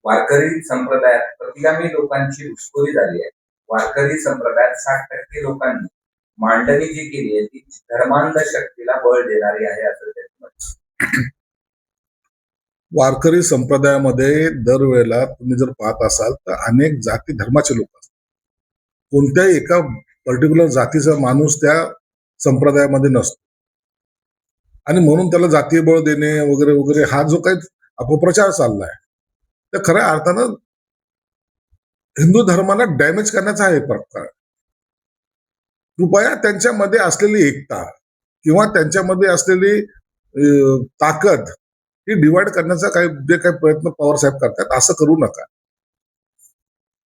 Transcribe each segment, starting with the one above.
वारकरी संप्रदायात प्रतिगामी लोकांची घुसखोरी झाली आहे. वारकरी संप्रदायात 60% लोकांनी मांडणी जी केली आहे ती धर्मांध शक्तीला बळ देणारी आहे असं त्यांचं म्हणणं. वारकरी संप्रदायामध्ये दरवेळेला तुम्ही जर पाहत असाल तर अनेक जाती धर्माचे लोक असतात. कोणत्याही एका पर्टिक्युलर जातीचा माणूस त्या संप्रदायामध्ये नसतो आणि म्हणून त्याला जातीय बळ देणे वगैरे वगैरे हा जो काही अपप्रचार चाललाय तर खऱ्या अर्थानं हिंदू धर्माला डॅमेज करण्याचा हा एक प्रकार. कृपया त्यांच्यामध्ये असलेली एकता किंवा त्यांच्यामध्ये असलेली ताकद ही डिवाइड करण्याचा जे काही प्रयत्न पवार साहेब करतात असं करू नका.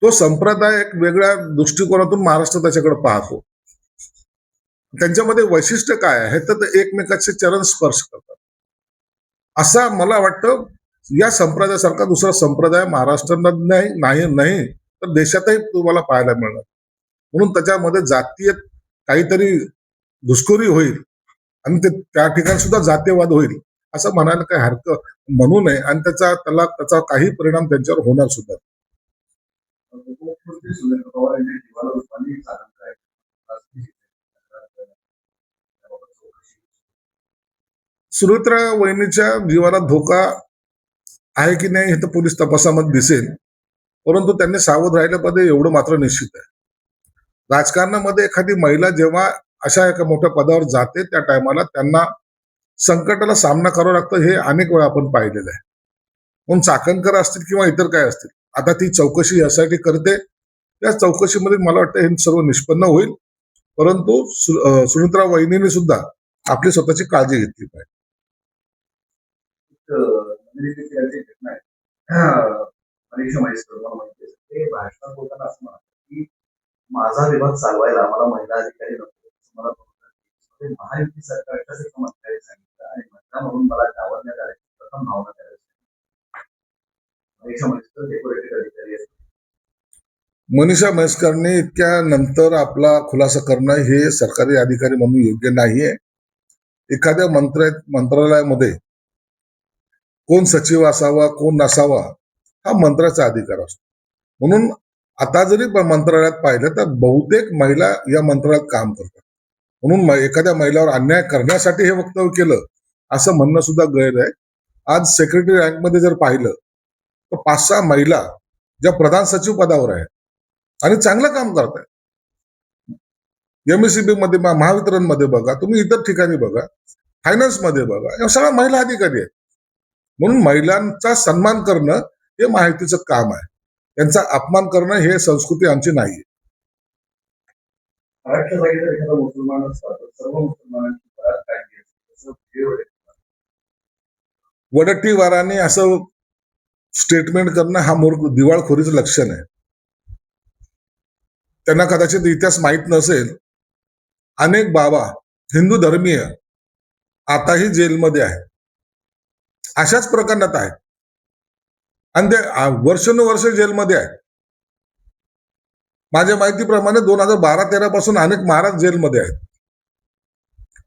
तो संप्रदाय एक वेगळ्या दृष्टिकोनातून महाराष्ट्र त्याच्याकडे पाहतो. त्यांच्यामध्ये वैशिष्ट्य काय आहे तर ते एकमेकाचे चरण स्पर्श करतात. असा मला वाटतं या संप्रदायासारखा दुसरा संप्रदाय महाराष्ट्रात नाही तर देशातही तुम्हाला पाहायला मिळणार. म्हणून त्याच्यामध्ये जातीय काहीतरी घुसखोरी होईल आणि ते त्या ठिकाणी सुद्धा जातीयवाद होईल असं म्हणायला काही हरकत म्हणू नये आणि त्याचा काही परिणाम त्यांच्यावर होणार सुद्धा. सुनेत्रा वहिनीच्या जीवाला धोका आहे की नाही हे तर पोलीस तपासामध्ये दिसेल, परंतु त्यांनी सावध राहिलं पाहिजे एवढं मात्र निश्चित आहे. राजकारणामध्ये एखादी महिला जेव्हा अशा एका मोठ्या पदावर जाते त्या टायमाला त्यांना संकटाला सामना करावा लागतो हे अनेक वेळा आपण पाहिलेलं आहे. म्हणून चाकणकर असतील किंवा इतर काय असतील, आता ती चौकशी यासाठी करते, त्या चौकशीमध्ये मला वाटतं हे सर्व निष्पन्न होईल. परंतु सुनेत्रा वहिनीने सुद्धा आपली स्वतःची काळजी घेतली पाहिजे. भाषणात बोलताना असं म्हणतात की माझा विभाग चालवायला आम्हाला महिला अधिकारी नको, मला महायुती सरकारच्याच एका मंत्र्याने सांगितलं आणि महिला म्हणून मला डावलण्यात आल्याची प्रथम भावना करायची. मनीषा म्हैसकरने इतक्या नंतर आपला खुलासा करणं हे सरकारी अधिकारी म्हणून योग्य नाहीये. एखाद्या मंत्रालयामध्ये कोण सचिव असावा कोण नसावा हा मंत्र्याचा अधिकार असतो. म्हणून आता जरी मंत्रालयात पाहिलं तर बहुतेक महिला या मंत्रालयात काम करतात. म्हणून एखाद्या महिलावर अन्याय करण्यासाठी हे वक्तव्य केलं असं म्हणणं सुद्धा गैर आहे. आज सेक्रेटरी रँकमध्ये जर पाहिलं तर 5-6 महिला ज्या प्रधान सचिव पदावर आहेत आणि चांगलं काम करतायत. एमएससीबी मध्ये महावितरण मध्ये बघा, तुम्ही इतर ठिकाणी बघा, फायनान्स मध्ये बघा, या सगळ्या महिला अधिकारी आहेत. म्हणून महिलांचा सन्मान करणं हे महायुतीचं काम आहे. त्यांचा अपमान करणं हे संस्कृती आमची नाहीये. वडट्टीवाराने असं स्टेटमेंट करणं हा दिवाळखोरीचं लक्षण आहे. त्यांना कदाचित इतिहास माहीत नसेल, अनेक बाबा हिंदू धर्मीय आताही जेलमध्ये आहेत, अशाच प्रकरणात आहेत आणि ते वर्षानुवर्ष जेलमध्ये आहेत. माझ्या माहितीप्रमाणे 2012-13 पासून अनेक महाराज जेलमध्ये आहेत.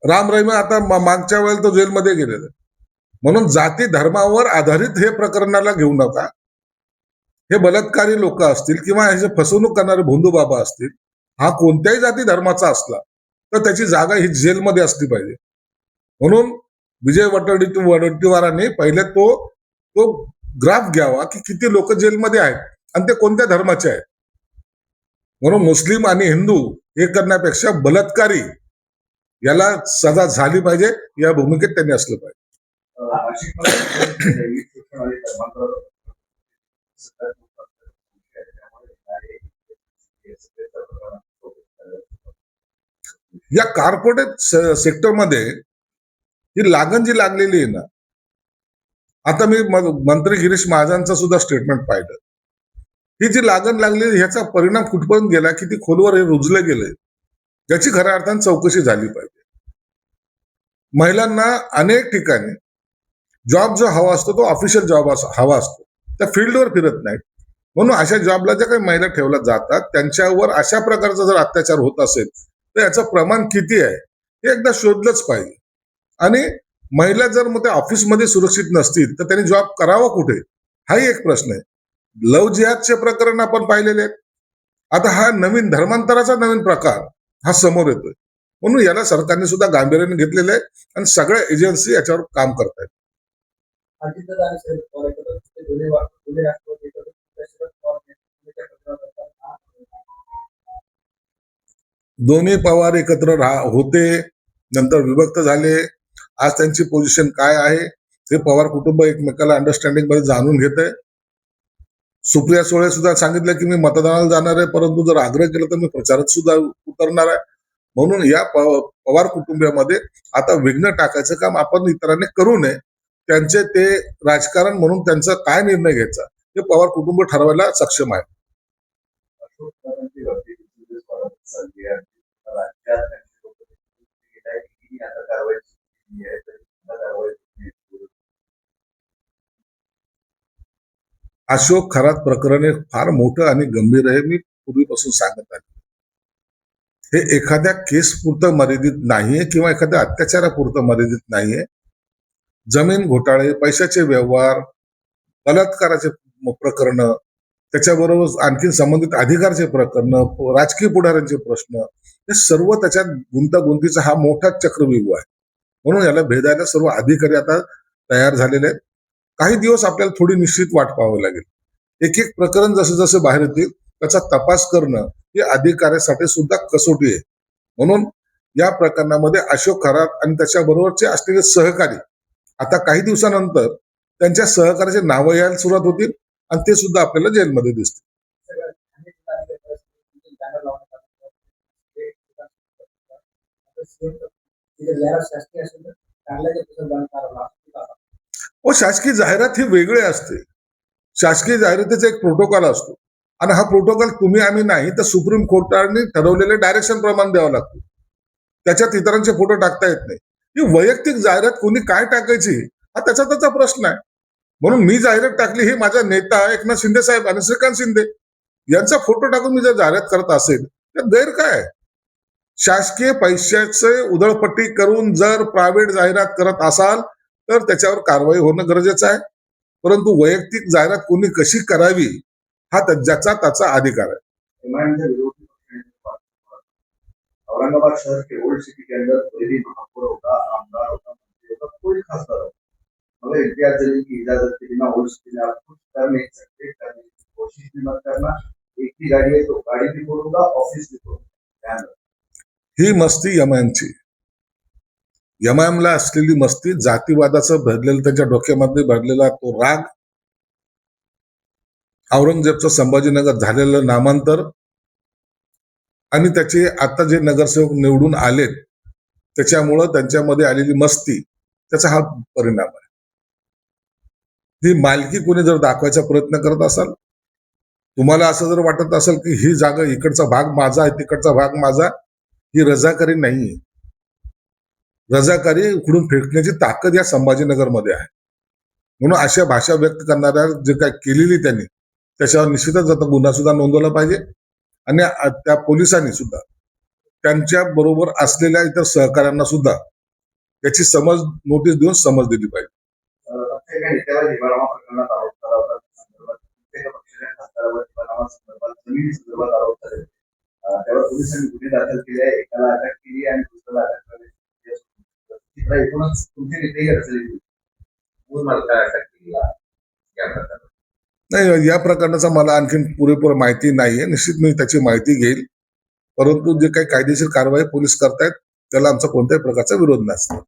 राम रहीम आता मागच्या वेळेला तो जेलमध्ये गेलेला. म्हणून जाती धर्मावर आधारित हे प्रकरणाला घेऊ नका. हे बलात्कारी लोक असतील किंवा हे फसवणूक करणारे भोंदू बाबा असतील, हा कोणत्याही जाती धर्माचा असला तर त्याची जागा ही जेलमध्ये असली पाहिजे. म्हणून विजय वडट्टीवारांनी पहिले तो ग्राफ घ्यावा की किती लोक जेलमध्ये आहेत आणि ते कोणत्या धर्माचे आहेत. म्हणून मुस्लिम आणि हिंदू हे करण्यापेक्षा बलात्कारी याला सजा झाली पाहिजे या भूमिकेत त्यांनी असलं पाहिजे. या कॉर्पोरेट सेक्टरमध्ये ही लागण जी लागलेली आहे ना, आता मी मंत्री गिरीश महाजनचं सुद्धा स्टेटमेंट पाहिलं. ही जी लागण लागलेली ह्याचा परिणाम कुठपर्यंत गेला, किती खोलवर हे रुजलं गेलंय याची खऱ्या अर्थाने चौकशी झाली पाहिजे. महिलांना अनेक ठिकाणी जॉब जो हवा असतो तो ऑफिशियल जॉब हवा असतो, त्या फील्डवर फिरत नाहीत. म्हणून अशा जॉबला ज्या काही महिला ठेवल्या जातात त्यांच्यावर अशा प्रकारचा जर अत्याचार होत असेल तर याचं प्रमाण किती आहे हे एकदा शोधलंच पाहिजे. आणि महिला जर मग त्या ऑफिसमध्ये सुरक्षित नसतील तर त्यांनी जॉब करावा कुठे हाही एक प्रश्न आहे. लव जिहादचे प्रकरण आपण पाहिलेले आहेत. आता हा नवीन धर्मांतराचा नवीन प्रकार हा समोर येतोय. म्हणून याला सरकारने सुद्धा गांभीर्याने घेतलेलं आहे आणि सगळ्या एजन्सी याच्यावर काम करतायत. अजितदादा आणि शरद पवार एकत्र ते दोन्ही राष्ट्रवादी एकत्र शरद पवार यांच्या पत्रात दोन्ही पवार एकत्र होते, नंतर विभक्त झाले. आज त्यांची पोझिशन काय आहे हे पवार कुटुंब एकमेकाला अंडरस्टँडिंग मध्ये जाणून घेत आहे. सुप्रिया सुळे सुद्धा सांगितलं की मी मतदानाला जाणार आहे, परंतु जर आग्रह केला तर मी प्रचारात सुद्धा उतरणार आहे. म्हणून या पवार कुटुंबामध्ये आता विघ्न टाकायचं काम आपण इतरांनी करू नये. त्यांचे ते राजकारण म्हणून त्यांचा काय निर्णय घ्यायचा हे पवार कुटुंब ठरवायला सक्षम आहे. अशोक चव्हाणांची गर्दी दिवसेंदिवस वाढत चालली आहे. राज्यात त्यांची लोकं गेली आहे की आता कारवाई केली आहे तरी सुद्धा कारवाई होत नाही. अशोक खरात प्रकरण हे फार मोठं आणि गंभीर आहे. मी पूर्वीपासून सांगत आहे, हे एखाद्या केस पुरतं मर्यादित नाहीये किंवा एखाद्या अत्याचारापुरतं मर्यादित नाहीये. जमीन घोटाळे, पैशाचे व्यवहार, बलात्काराचे प्रकरण, त्याच्याबरोबर आणखी संबंधित अधिकारचे प्रकरण, राजकीय पुढाऱ्यांचे प्रश्न, हे सर्व त्याच्यात गुंतागुंतीचा हा मोठा चक्रव्यूह आहे. म्हणून याला भेदायला सर्व अधिकारी आता तयार झालेले आहेत. काही दिवस आपल्याला थोडी निश्चित वाट पाहावी लागेल. एक एक प्रकरण जसे जसे बाहेर येतील त्याचा तपास करणं ही अधिकाऱ्यासाठी सुद्धा कसोटी आहे. म्हणून या प्रकरणामध्ये अशोक खरात आणि त्याच्याबरोबरचे असलेले सहकारी आता काही दिवसानंतर त्यांच्या सहकार्याचे नावं यायला सुरुवात होतील आणि ते सुद्धा आपल्याला जेलमध्ये दिसतील. शासकीय असेल तर चांगल्या व शासकीय जाहिरात ही वेगळी असते. शासकीय जाहिरातीचा एक प्रोटोकॉल असतो आणि हा प्रोटोकॉल तुम्ही आम्ही नाही तर सुप्रीम कोर्टाने ठरवलेले डायरेक्शन प्रमाणे द्यावा लागतो. त्याच्यात इतरांचे फोटो टाकता येत नाही. ही वैयक्तिक जाहिरात कोणी काय टाकायची हा त्याचा प्रश्न आहे. म्हणून मी जाहिरात टाकली ही माझा नेता एकनाथ शिंदे साहेब आणि श्रीकांत शिंदे यांचा फोटो टाकून मी जर जाहिरात करत असेल तर गैर काय? शासकीय पैशाचे उधळपट्टी करून जर प्रायव्हेट जाहिरात करत असाल तर त्याच्यावर कारवाई होणं गरजेचं आहे. परंतु वैयक्तिक जाहिरात कोणी कशी करावी हा ज्याचा त्याचा अधिकार आहे. एमआयएमचे विरोधी पक्ष औरंगाबाद शहर के ओल्ड सिटी के अंदर कोई भी महापौर होगा, आमदार होगा, मंत्री होगा, कोई खासदार होगा, मगर इम्तियाज जलील की इजाजत के बिना ओल्ड सिटी में आप कुछ कर नहीं सकते, करने की कोशिश भी मत करना. एक ही गाड़ी है तो गाड़ी भी तोड़ूंगा, ऑफिस भी तोड़ूंगा. ध्यान रखना. ही मस्ती एमआयएमची. एमआयएमला असलेली मस्ती जातीवादाचं भरलेलं त्यांच्या डोक्यामध्ये भरलेला तो राग, औरंगजेबचं संभाजीनगर झालेलं नामांतर आणि त्याचे आता जे नगरसेवक निवडून आलेत त्याच्यामुळं त्यांच्यामध्ये आलेली मस्ती त्याचा हा परिणाम आहे. ही मालकी कोणी जर दाखवायचा प्रयत्न करत असाल, तुम्हाला असं जर वाटत असेल की ही जागा इकडचा भाग माझा आहे तिकडचा भाग माझा, ही रजाकारी नाहीये. रजाकारी उकडून फेकण्याची ताकद या संभाजीनगरमध्ये आहे. म्हणून अशा भाषा व्यक्त करणाऱ्या जे काय केलेली त्यांनी त्याच्यावर निश्चितच आता गुन्हा सुद्धा नोंदवला पाहिजे आणि त्या पोलिसांनी सुद्धा त्यांच्या बरोबर असलेल्या इतर सहकाऱ्यांना सुद्धा त्याची समज नोटीस देऊन समज दिली पाहिजे. एका नेत्यावर निवारणा प्रकरणात आरोप झाला होता. प्रत्येक पक्षाच्या खासदारावर निवारणा संदर्भात जमिनी संदर्भात आरोप झाले. त्यावर पोलिसांनी गुन्हे दाखल केले आहे. एकाला अटक केली आणि दुसऱ्याला अटक करण्याची एकूणच तुमची नेतेही अडचणी मला अटक केली या प्रकरणात. नाही, या प्रकरणाचा मला आणखी पुरेपूर माहिती नाहीये. निश्चित मी त्याची माहिती घेईल. परंतु जे काही कायदेशीर कारवाई पोलीस करतायत त्याला आमचा कोणत्याही प्रकारचा विरोध नसतो.